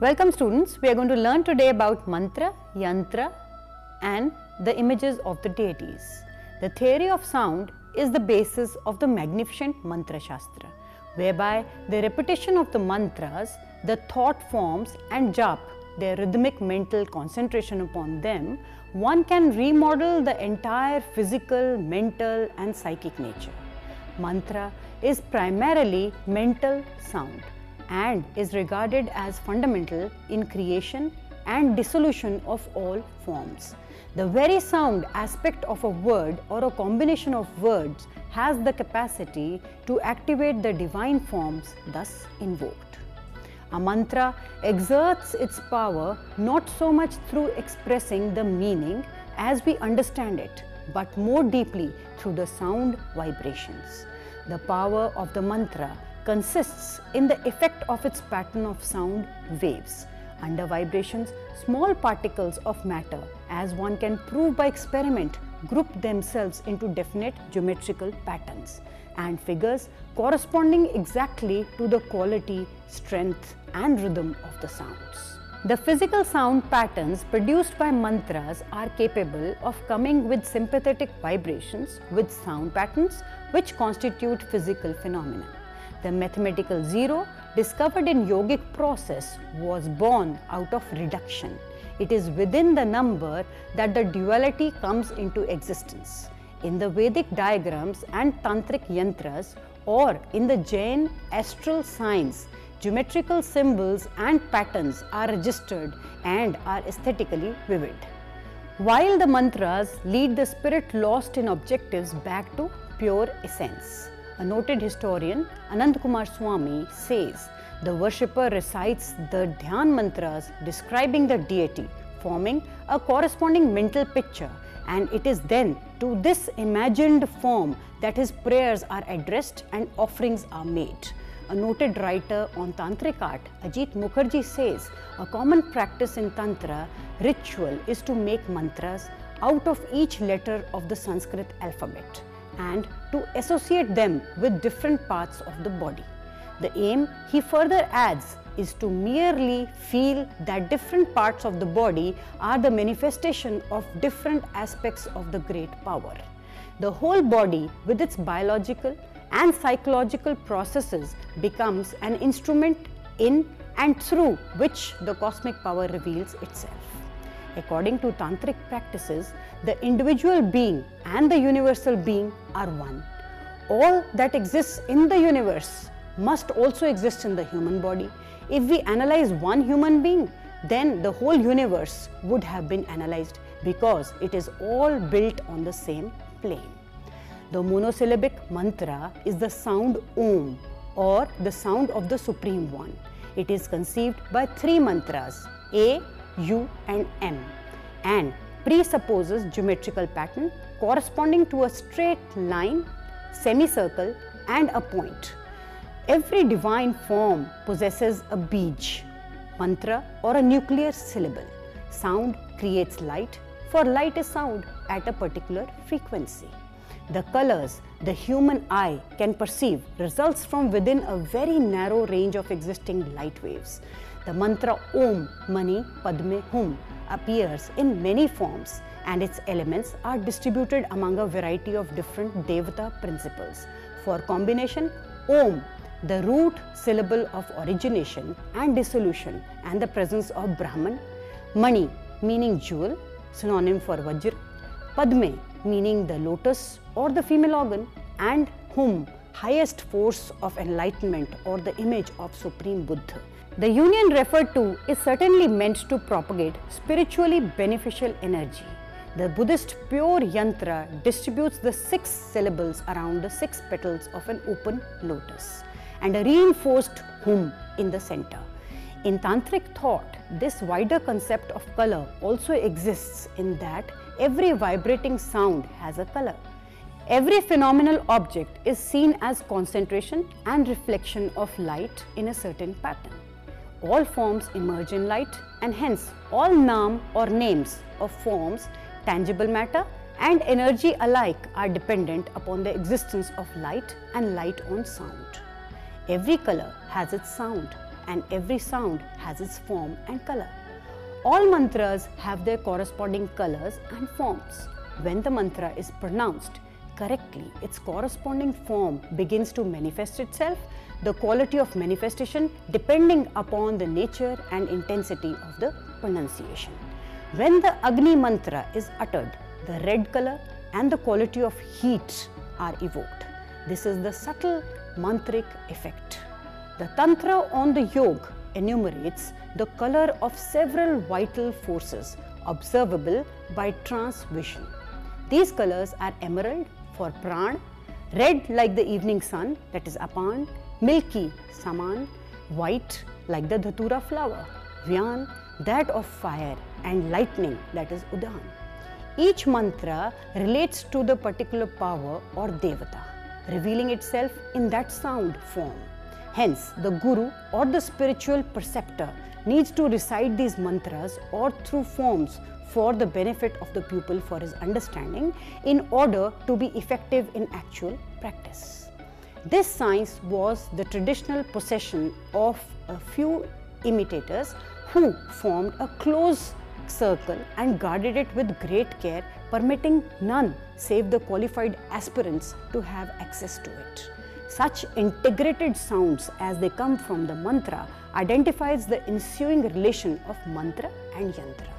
Welcome students, we are going to learn today about mantra, yantra and the images of the deities. The theory of sound is the basis of the magnificent mantra shastra, whereby the repetition of the mantras, the thought forms and jap, their rhythmic mental concentration upon them, one can remodel the entire physical, mental and psychic nature. Mantra is primarily mental sound and is regarded as fundamental in creation and dissolution of all forms. The very sound aspect of a word or a combination of words has the capacity to activate the divine forms thus invoked. A mantra exerts its power not so much through expressing the meaning as we understand it, but more deeply through the sound vibrations. The power of the mantra consists in the effect of its pattern of sound waves. Under vibrations, small particles of matter, as one can prove by experiment, group themselves into definite geometrical patterns and figures corresponding exactly to the quality, strength and rhythm of the sounds. The physical sound patterns produced by mantras are capable of coming with sympathetic vibrations with sound patterns which constitute physical phenomena. The mathematical zero discovered in yogic process was born out of reduction. It is within the number that the duality comes into existence. In the Vedic diagrams and tantric yantras or in the Jain astral signs, geometrical symbols and patterns are registered and are aesthetically vivid. While the mantras lead the spirit lost in objectives back to pure essence. A noted historian, Anand Kumar Swami, says the worshipper recites the Dhyan mantras describing the deity, forming a corresponding mental picture, and it is then to this imagined form that his prayers are addressed and offerings are made. A noted writer on tantric art, Ajit Mukherjee, says a common practice in tantra ritual is to make mantras out of each letter of the Sanskrit alphabet and to associate them with different parts of the body. The aim, he further adds, is to merely feel that different parts of the body are the manifestation of different aspects of the great power. The whole body, with its biological and psychological processes, becomes an instrument in and through which the cosmic power reveals itself. According to tantric practices, the individual being and the universal being are one. All that exists in the universe must also exist in the human body. If we analyze one human being, then the whole universe would have been analyzed because it is all built on the same plane. The monosyllabic mantra is the sound Om or the sound of the Supreme One. It is conceived by three mantras A, U and M and presupposes geometrical pattern corresponding to a straight line, semicircle and a point. Every divine form possesses a bij, mantra or a nuclear syllable. Sound creates light, for light is sound at a particular frequency. The colors the human eye can perceive results from within a very narrow range of existing light waves. The mantra Om Mani Padme Hum appears in many forms and its elements are distributed among a variety of different Devata principles. For combination, Om, the root syllable of origination and dissolution and the presence of Brahman, Mani meaning jewel, synonym for Vajra, Padme meaning the lotus or the female organ, and Hum, highest force of enlightenment or the image of Supreme Buddha. The union referred to is certainly meant to propagate spiritually beneficial energy. The Buddhist pure yantra distributes the 6 syllables around the 6 petals of an open lotus and a reinforced Hum in the center. In tantric thought, this wider concept of color also exists in that every vibrating sound has a color. Every phenomenal object is seen as concentration and reflection of light in a certain pattern. All forms emerge in light and hence all naam or names of forms, tangible matter and energy alike are dependent upon the existence of light and light on sound. Every color has its sound and every sound has its form and color. All mantras have their corresponding colors and forms. When the mantra is pronounced correctly, its corresponding form begins to manifest itself, the quality of manifestation depending upon the nature and intensity of the pronunciation. When the Agni mantra is uttered, the red color and the quality of heat are evoked. This is the subtle mantric effect. The Tantra on the Yoga enumerates the color of several vital forces observable by trance vision. These colors are emerald for Pran, red like the evening sun, that is Apan, milky, Saman, white like the Dhatura flower, Vyan, that of fire, and lightning, that is Udan. Each mantra relates to the particular power or Devata, revealing itself in that sound form. Hence, the Guru or the spiritual preceptor needs to recite these mantras or through forms for the benefit of the pupil for his understanding in order to be effective in actual practice. This science was the traditional possession of a few imitators who formed a close circle and guarded it with great care, permitting none save the qualified aspirants to have access to it. Such integrated sounds as they come from the mantra identifies the ensuing relation of mantra and yantra.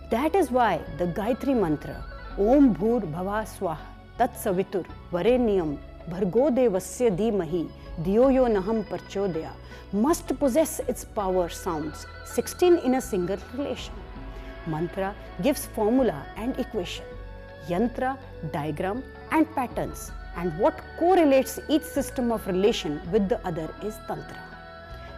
That is why the Gayatri mantra, Om Bhur Bhava Swaha Tat Savitur Varenyam Bhargo Devasya Dhimahi Dhiyo Yo Naham Parchodaya must possess its power sounds, 16 in a single relation. Mantra gives formula and equation, yantra, diagram and patterns, and what correlates each system of relation with the other is Tantra.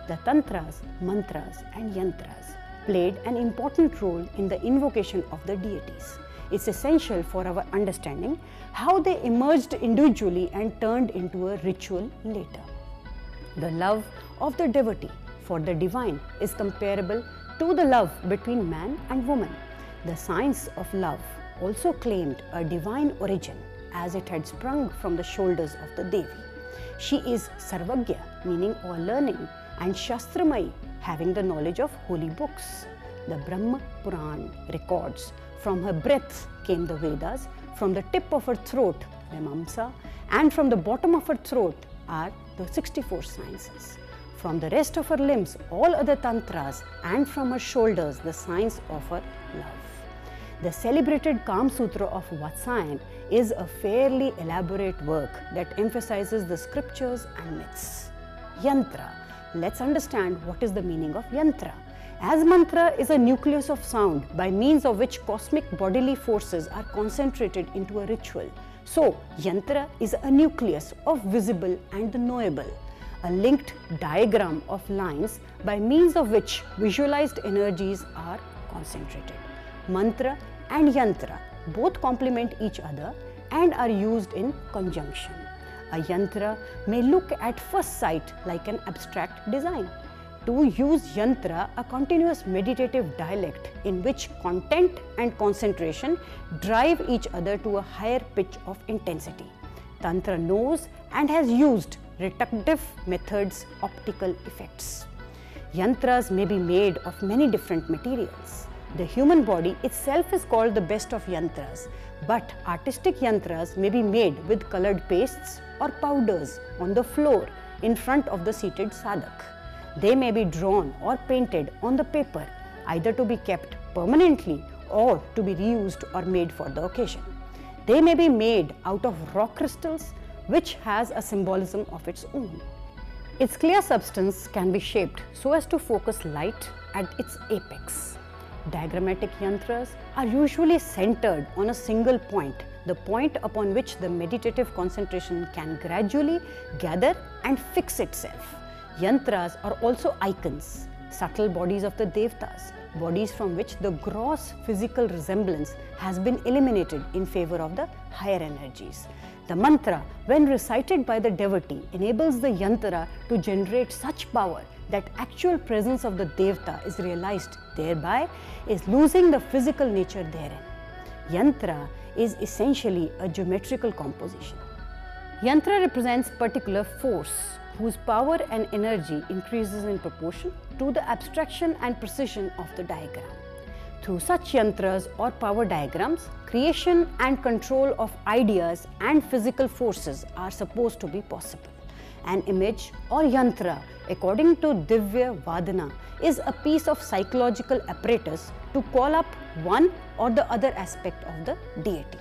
The Tantras, Mantras and Yantras played an important role in the invocation of the deities. It's essential for our understanding how they emerged individually and turned into a ritual later. The love of the devotee for the divine is comparable to the love between man and woman. The science of love also claimed a divine origin as it had sprung from the shoulders of the Devi. She is Sarvagya, meaning all learning, and Shastramai, having the knowledge of holy books. The Brahma Puran records from her breath came the Vedas, from the tip of her throat, Mimamsa, and from the bottom of her throat are the 64 sciences. From the rest of her limbs, all other tantras, and from her shoulders, the science of her love. The celebrated Kam Sutra of Vatsayan is a fairly elaborate work that emphasizes the scriptures and myths. Yantra. Let's understand what is the meaning of yantra. As mantra is a nucleus of sound by means of which cosmic bodily forces are concentrated into a ritual, so yantra is a nucleus of visible and the knowable, a linked diagram of lines by means of which visualized energies are concentrated. Mantra and yantra both complement each other and are used in conjunction. A yantra may look at first sight like an abstract design. To use yantra, a continuous meditative dialect in which content and concentration drive each other to a higher pitch of intensity. Tantra knows and has used reductive methods, optical effects. Yantras may be made of many different materials. The human body itself is called the best of yantras, but artistic yantras may be made with colored pastes or powders on the floor in front of the seated sadhak. They may be drawn or painted on the paper, either to be kept permanently or to be reused or made for the occasion. They may be made out of rock crystals, which has a symbolism of its own. Its clear substance can be shaped so as to focus light at its apex. Diagrammatic yantras are usually centered on a single point, the point upon which the meditative concentration can gradually gather and fix itself. Yantras are also icons, subtle bodies of the Devatas, bodies from which the gross physical resemblance has been eliminated in favor of the higher energies. The mantra, when recited by the devotee, enables the yantra to generate such power that actual presence of the Devata is realized, thereby is losing the physical nature therein. Yantra is essentially a geometrical composition. Yantra represents particular force whose power and energy increases in proportion to the abstraction and precision of the diagram. Through such yantras or power diagrams, creation and control of ideas and physical forces are supposed to be possible. An image or yantra, according to Divya Vadana, is a piece of psychological apparatus to call up one or the other aspect of the deity.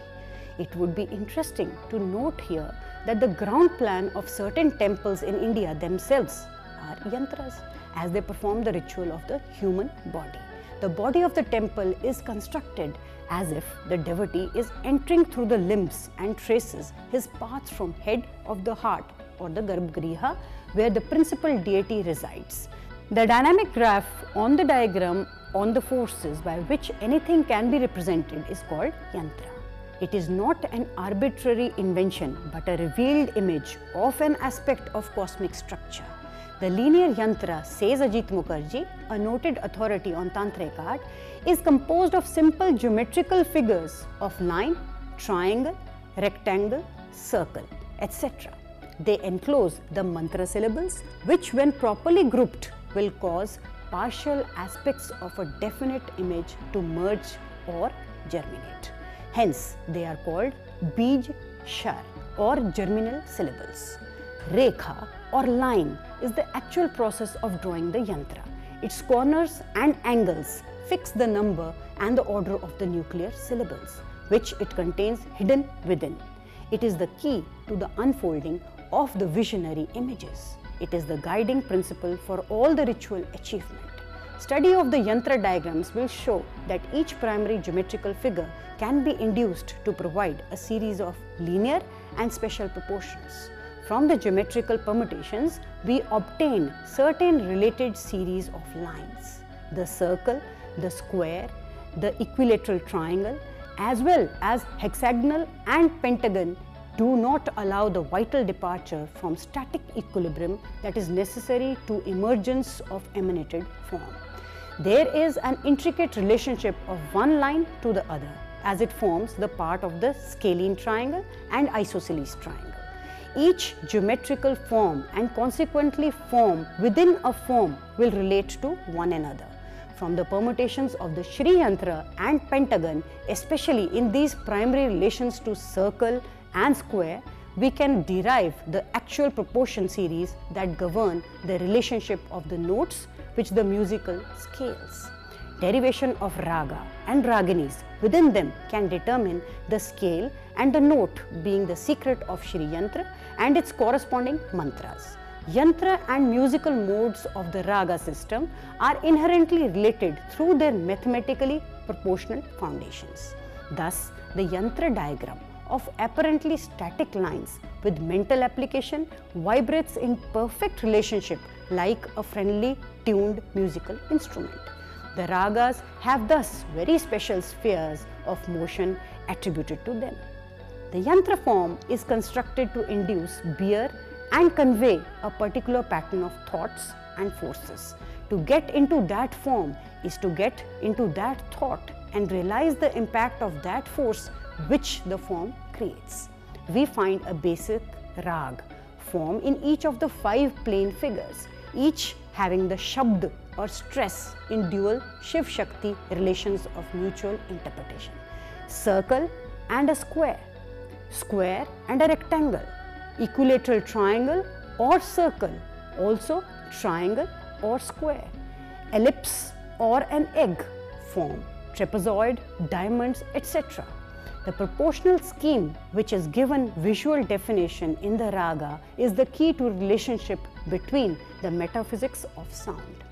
It would be interesting to note here that the ground plan of certain temples in India themselves are yantras, as they perform the ritual of the human body. The body of the temple is constructed as if the devotee is entering through the limbs and traces his path from head of the heart or the Garbhagriha, where the principal deity resides. The dynamic graph on the diagram on the forces by which anything can be represented is called yantra. It is not an arbitrary invention but a revealed image of an aspect of cosmic structure. The linear yantra, says Ajit Mukherjee, a noted authority on tantric art, is composed of simple geometrical figures of line, triangle, rectangle, circle, etc. They enclose the mantra syllables, which when properly grouped will cause partial aspects of a definite image to merge or germinate. Hence, they are called bij, shar or germinal syllables. Rekha or line is the actual process of drawing the yantra. Its corners and angles fix the number and the order of the nuclear syllables, which it contains hidden within. It is the key to the unfolding of the visionary images. It is the guiding principle for all the ritual achievement. Study of the yantra diagrams will show that each primary geometrical figure can be induced to provide a series of linear and special proportions. From the geometrical permutations, we obtain certain related series of lines. The circle, the square, the equilateral triangle, as well as hexagonal and pentagon do not allow the vital departure from static equilibrium that is necessary to emergence of emanated form. There is an intricate relationship of one line to the other, as it forms the part of the scalene triangle and isosceles triangle. Each geometrical form and consequently form within a form will relate to one another. From the permutations of the Shri Yantra and pentagon, especially in these primary relations to circle and square, we can derive the actual proportion series that govern the relationship of the notes which the musical scales. Derivation of raga and raginis within them can determine the scale and the note, being the secret of Shri Yantra and its corresponding mantras. Yantra and musical modes of the raga system are inherently related through their mathematically proportional foundations. Thus, the yantra diagram of apparently static lines with mental application vibrates in perfect relationship like a friendly tuned musical instrument. The ragas have thus very special spheres of motion attributed to them. The yantra form is constructed to induce, bear and convey a particular pattern of thoughts and forces. To get into that form is to get into that thought and realize the impact of that force which the form creates. We find a basic rag form in each of the 5 plane figures, each having the shabd or stress in dual Shiv-Shakti relations of mutual interpretation. Circle and a square, square and a rectangle, equilateral triangle or circle, also triangle or square, ellipse or an egg form, trapezoid, diamonds, etc. The proportional scheme which is given visual definition in the raga is the key to relationship between the metaphysics of sound.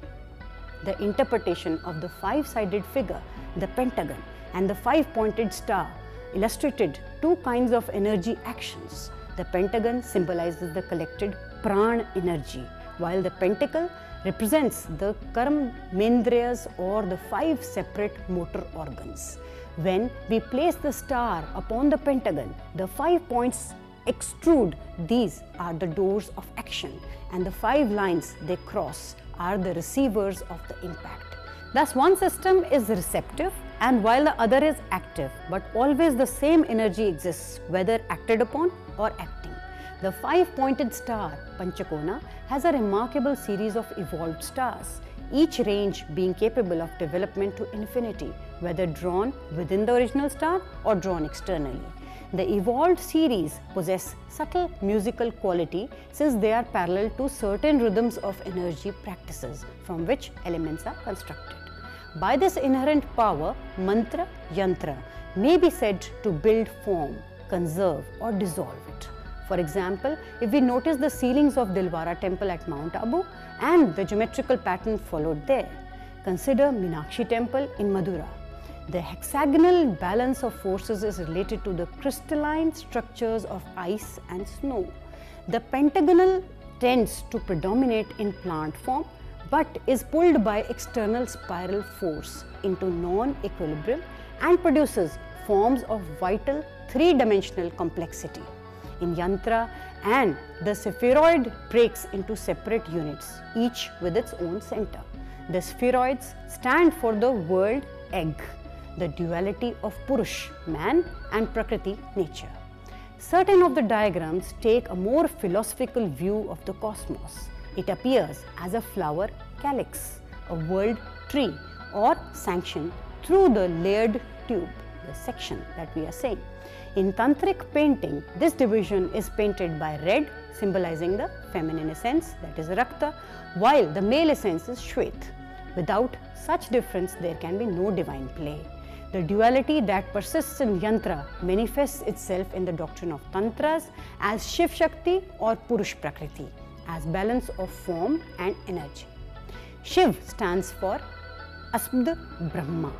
The interpretation of the 5-sided figure, the pentagon, and the 5-pointed star illustrated 2 kinds of energy actions. The pentagon symbolizes the collected pran energy, while the pentacle represents the karmendriyas or the 5 separate motor organs. When we place the star upon the pentagon, the 5 points extrude. These are the doors of action, and the 5 lines they cross are the receivers of the impact. Thus, one system is receptive and while the other is active, but always the same energy exists whether acted upon or acting. The five-pointed star, Panchakona, has a remarkable series of evolved stars, each range being capable of development to infinity, whether drawn within the original star or drawn externally. The evolved series possess subtle musical quality since they are parallel to certain rhythms of energy practices from which elements are constructed. By this inherent power, mantra, yantra may be said to build form, conserve or dissolve it. For example, if we notice the ceilings of Dilwara temple at Mount Abu and the geometrical pattern followed there, consider Meenakshi temple in Madura. The hexagonal balance of forces is related to the crystalline structures of ice and snow. The pentagonal tends to predominate in plant form but is pulled by external spiral force into non-equilibrium and produces forms of vital three-dimensional complexity. In Yantra, and the spheroid breaks into separate units, each with its own center. The spheroids stand for the world egg, the duality of Purush, man, and Prakriti, nature. Certain of the diagrams take a more philosophical view of the cosmos. It appears as a flower calyx, a world tree, or sanction through the layered tube, the section that we are saying. In tantric painting, this division is painted by red, symbolizing the feminine essence, that is Rakta, while the male essence is Shwet. Without such difference, there can be no divine play. The duality that persists in Yantra manifests itself in the doctrine of Tantras as Shiv Shakti or Purush Prakriti, as balance of form and energy. Shiv stands for Asbd Brahma.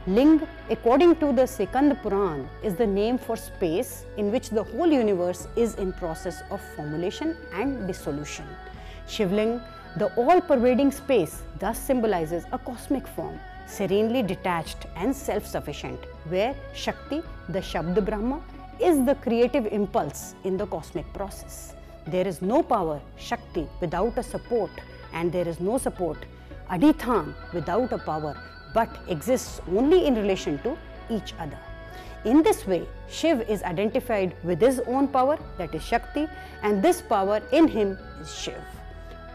Ling, according to the Sekand Puran, is the name for space in which the whole universe is in process of formulation and dissolution. Shivling, the all-pervading space, thus symbolizes a cosmic form, serenely detached and self-sufficient, where Shakti, the Shabd Brahma, is the creative impulse in the cosmic process. There is no power, Shakti, without a support, and there is no support, Adithan, without a power, but exists only in relation to each other. In this way, Shiv is identified with his own power, that is Shakti, and this power in him is Shiv.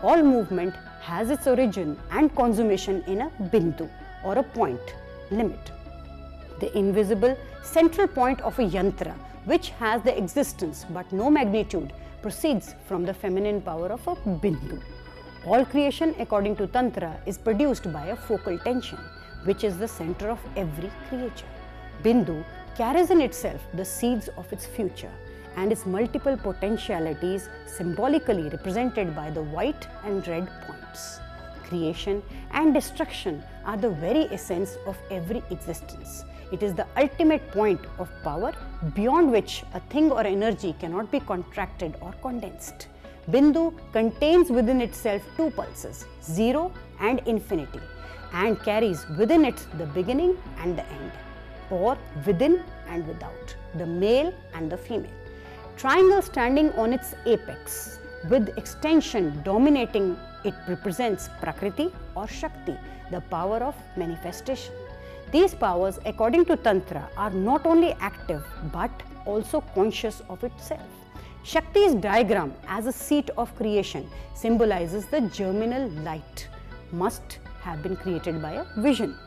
All movement has its origin and consummation in a bindu, or a point, limit. The invisible central point of a yantra, which has the existence but no magnitude, proceeds from the feminine power of a bindu. All creation, according to Tantra, is produced by a focal tension, which is the center of every creature. Bindu carries in itself the seeds of its future and its multiple potentialities, symbolically represented by the white and red points. Creation and destruction are the very essence of every existence. It is the ultimate point of power beyond which a thing or energy cannot be contracted or condensed. Bindu contains within itself two pulses, 0 and infinity, and carries within it the beginning and the end, or within and without, the male and the female. Triangle standing on its apex, with extension dominating it, represents Prakriti or Shakti, the power of manifestation. These powers, according to Tantra, are not only active but also conscious of itself. Shakti's diagram as a seat of creation symbolizes the germinal light, must have been created by a vision.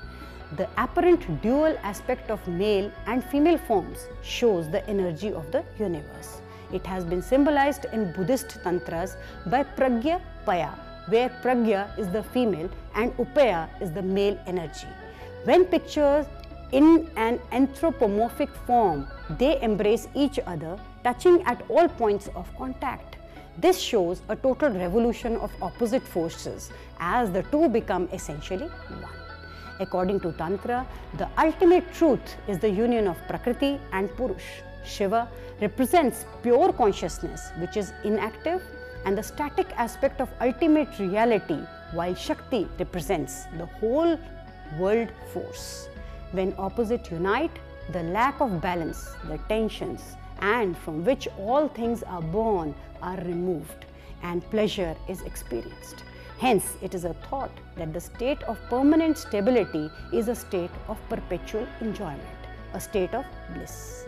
The apparent dual aspect of male and female forms shows the energy of the universe. It has been symbolized in Buddhist tantras by Pragya Paya, where Pragya is the female and Upaya is the male energy. When pictured in an anthropomorphic form, they embrace each other, touching at all points of contact. This shows a total revolution of opposite forces as the two become essentially one. According to Tantra, the ultimate truth is the union of Prakriti and Purush. Shiva represents pure consciousness, which is inactive, and the static aspect of ultimate reality, while Shakti represents the whole world force. When opposites unite, the lack of balance, the tensions, and from which all things are born are removed, and pleasure is experienced. Hence, it is a thought that the state of permanent stability is a state of perpetual enjoyment, a state of bliss.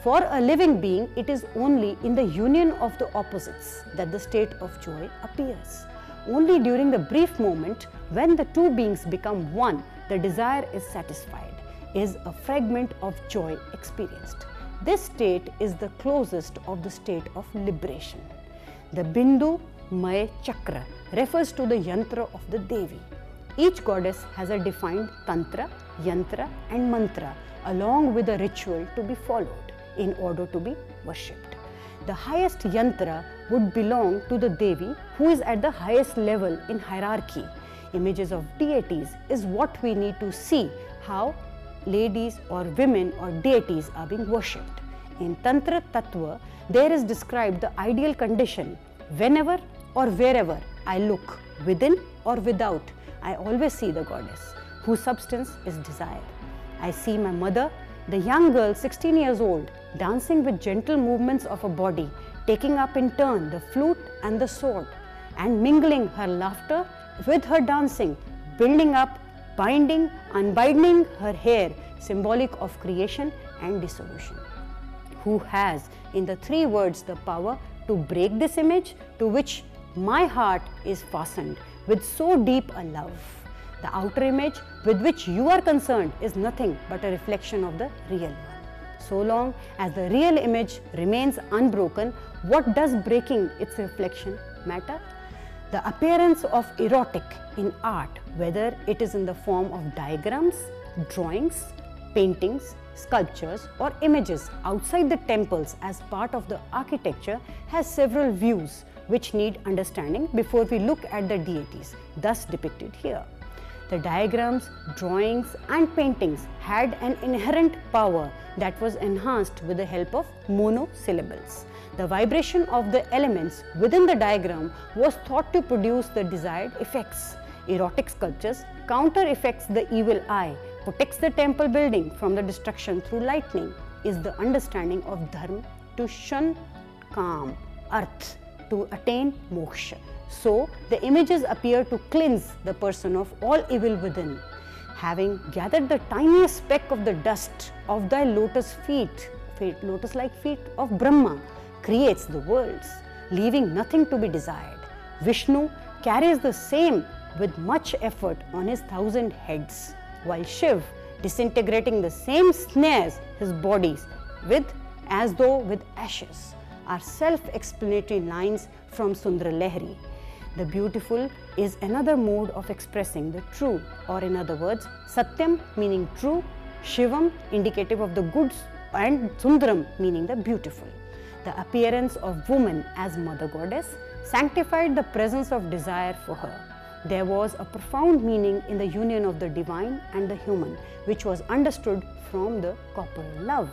For a living being, it is only in the union of the opposites that the state of joy appears. Only during the brief moment when the two beings become one, the desire is satisfied, is a fragment of joy experienced. This state is the closest of the state of liberation. The Bindu Maya Chakra refers to the Yantra of the Devi. Each goddess has a defined Tantra, Yantra and Mantra along with a ritual to be followed in order to be worshipped. The highest Yantra would belong to the Devi, who is at the highest level in hierarchy. Images of deities is what we need to see how ladies or women or deities are being worshipped. In Tantra Tattva, there is described the ideal condition. Whenever or wherever I look, within or without, I always see the goddess, whose substance is desire. I see my mother, the young girl 16 years old, dancing with gentle movements of her body, taking up in turn the flute and the sword, and mingling her laughter with her dancing, building up, binding, unbinding her hair, symbolic of creation and dissolution. Who has in the three words the power to break this image to which my heart is fastened with so deep a love. The outer image with which you are concerned is nothing but a reflection of the real one. So long as the real image remains unbroken, what does breaking its reflection matter? The appearance of erotic in art, whether it is in the form of diagrams, drawings, paintings, sculptures or images outside the temples as part of the architecture, has several views which need understanding before we look at the deities thus depicted here. The diagrams, drawings and paintings had an inherent power that was enhanced with the help of monosyllables. The vibration of the elements within the diagram was thought to produce the desired effects. Erotic sculptures counter effects the evil eye, protects the temple building from the destruction through lightning, is the understanding of dharma to shun kam, arth, to attain moksha. So, the images appear to cleanse the person of all evil within. Having gathered the tiniest speck of the dust of thy lotus feet, lotus-like feet of Brahma, creates the worlds, leaving nothing to be desired. Vishnu carries the same with much effort on his 1,000 heads, while Shiv, disintegrating the same snares his bodies with as though with ashes, are self-explanatory lines from Sundara Lahiri. The beautiful is another mode of expressing the true, or in other words, Satyam meaning true, Shivam indicative of the goods, and Sundaram meaning the beautiful. The appearance of woman as mother goddess sanctified the presence of desire for her. There was a profound meaning in the union of the divine and the human, which was understood from the corporal love.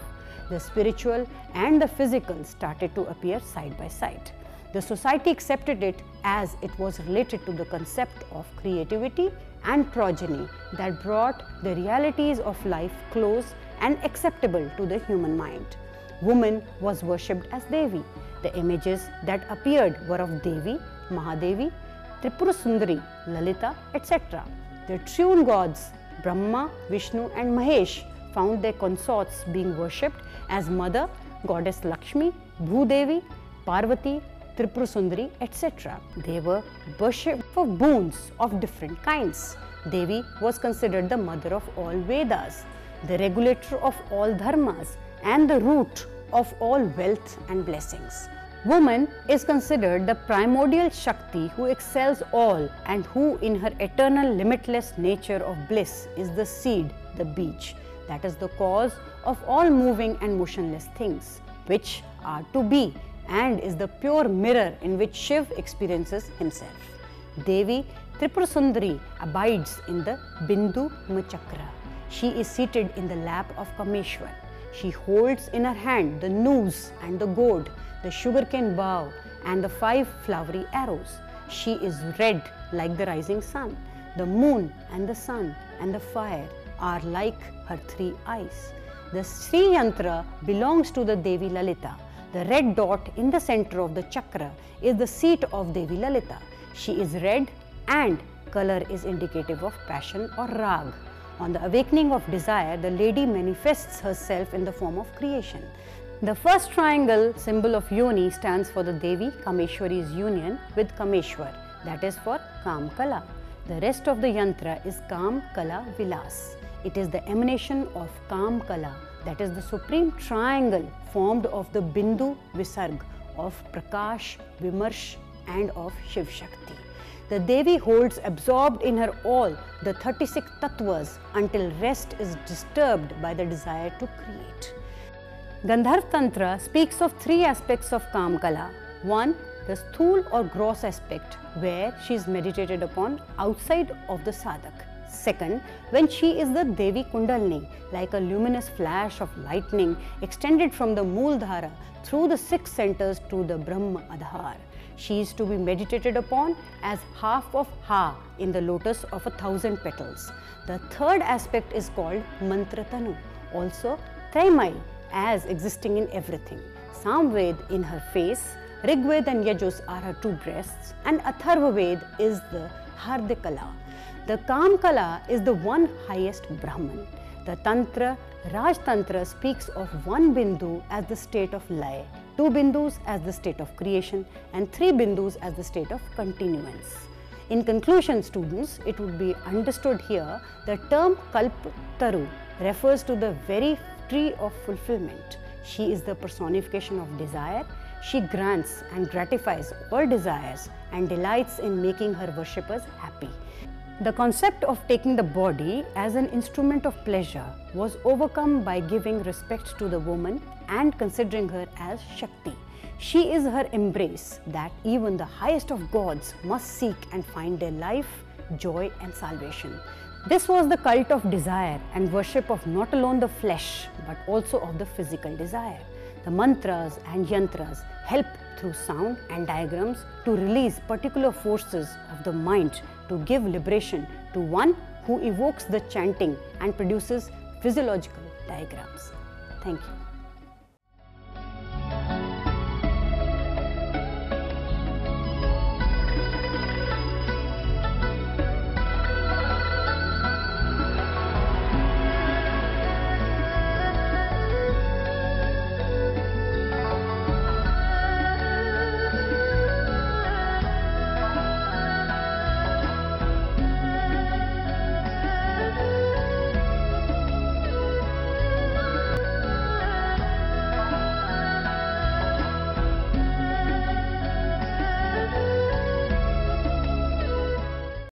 The spiritual and the physical started to appear side by side. The society accepted it as it was related to the concept of creativity and progeny that brought the realities of life close and acceptable to the human mind. Woman was worshipped as Devi. The images that appeared were of Devi, Mahadevi, Tripura Sundari, Lalita, etc. The true gods Brahma, Vishnu and Mahesh found their consorts being worshipped as Mother, Goddess Lakshmi, Bhudevi, Parvati, Tripura Sundari, etc. They were worshipped for boons of different kinds. Devi was considered the mother of all Vedas, the regulator of all dharmas and the root of all wealth and blessings. Woman is considered the primordial Shakti who excels all and who in her eternal limitless nature of bliss is the seed, the beach, that is the cause of all moving and motionless things, which are to be, and is the pure mirror in which Shiv experiences himself. Devi Tripura Sundari abides in the Bindu Machakra. She is seated in the lap of Kameshwar. She holds in her hand the noose and the gourd, the sugarcane bough and the 5 flowery arrows. She is red like the rising sun. The moon and the sun and the fire are like her 3 eyes. The Sri Yantra belongs to the Devi Lalita. The red dot in the center of the chakra is the seat of Devi Lalita. She is red and color is indicative of passion or rag. On the awakening of desire, the lady manifests herself in the form of creation. The first triangle symbol of Yoni stands for the Devi Kameshwari's union with Kameshwar, that is for Kam Kala. The rest of the yantra is Kam Kala Vilas. It is the emanation of Kam Kala, that is the supreme triangle formed of the Bindu Visarg of Prakash, Vimarsh and of Shiv Shakti. The Devi holds absorbed in her all the 36 tattvas until rest is disturbed by the desire to create. Gandharv Tantra speaks of three aspects of Kam Kala. One, the sthul or gross aspect, where she is meditated upon outside of the sadhak. Second, when she is the Devi Kundalini, like a luminous flash of lightning extended from the Mooldhara through the 6 centers to the Brahma Adhar. She is to be meditated upon as half of Ha in the lotus of 1,000 petals. The third aspect is called Mantra Tanu, also Traimai, as existing in everything. Samved in her face, Rigved and Yajus are her 2 breasts, and Atharvaved is the Hardikala. The Kam Kala is the one highest Brahman. The Tantra, Raj Tantra, speaks of one Bindu as the state of Lay, 2 Bindus as the state of creation, and 3 Bindus as the state of continuance. In conclusion, students, it would be understood here the term Kalptaru refers to the very tree of fulfillment. She is the personification of desire. She grants and gratifies all desires and delights in making her worshippers happy. The concept of taking the body as an instrument of pleasure was overcome by giving respect to the woman and considering her as Shakti. She is her embrace that even the highest of gods must seek and find their life, joy and salvation. This was the cult of desire and worship of not alone the flesh but also of the physical desire. The mantras and yantras help through sound and diagrams to release particular forces of the mind to give liberation to one who evokes the chanting and produces physiological diagrams. Thank you.